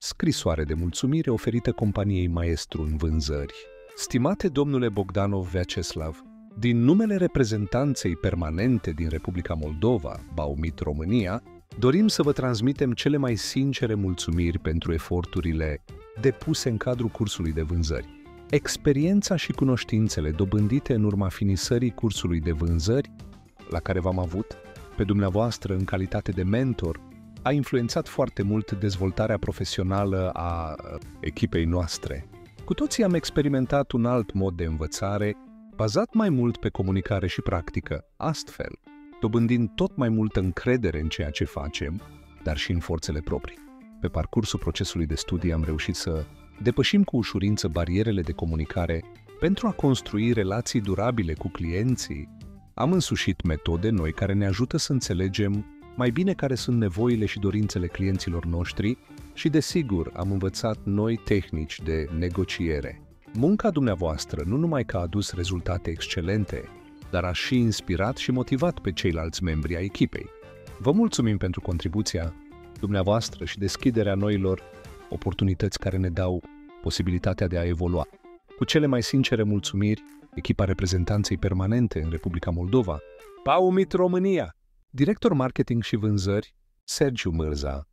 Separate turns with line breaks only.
Scrisoare de mulțumire oferită companiei Maestru în vânzări. Stimate domnule Bogdanov Vyacheslav, din numele reprezentanței permanente din Republica Moldova, Baumit România, dorim să vă transmitem cele mai sincere mulțumiri pentru eforturile depuse în cadrul cursului de vânzări. Experiența și cunoștințele dobândite în urma finisării cursului de vânzări, la care v-am avut pe dumneavoastră în calitate de mentor, a influențat foarte mult dezvoltarea profesională a echipei noastre. Cu toții am experimentat un alt mod de învățare, bazat mai mult pe comunicare și practică, astfel, dobândind tot mai multă încredere în ceea ce facem, dar și în forțele proprii. Pe parcursul procesului de studii am reușit să depășim cu ușurință barierele de comunicare pentru a construi relații durabile cu clienții. Am însușit metode noi care ne ajută să înțelegem mai bine care sunt nevoile și dorințele clienților noștri și, desigur, am învățat noi tehnici de negociere. Munca dumneavoastră nu numai că a adus rezultate excelente, dar a și inspirat și motivat pe ceilalți membri ai echipei. Vă mulțumim pentru contribuția dumneavoastră și deschiderea noilor oportunități care ne dau posibilitatea de a evolua. Cu cele mai sincere mulțumiri, echipa reprezentanței permanente în Republica Moldova, Baumit România, director marketing și vânzări, Sergiu Mârza.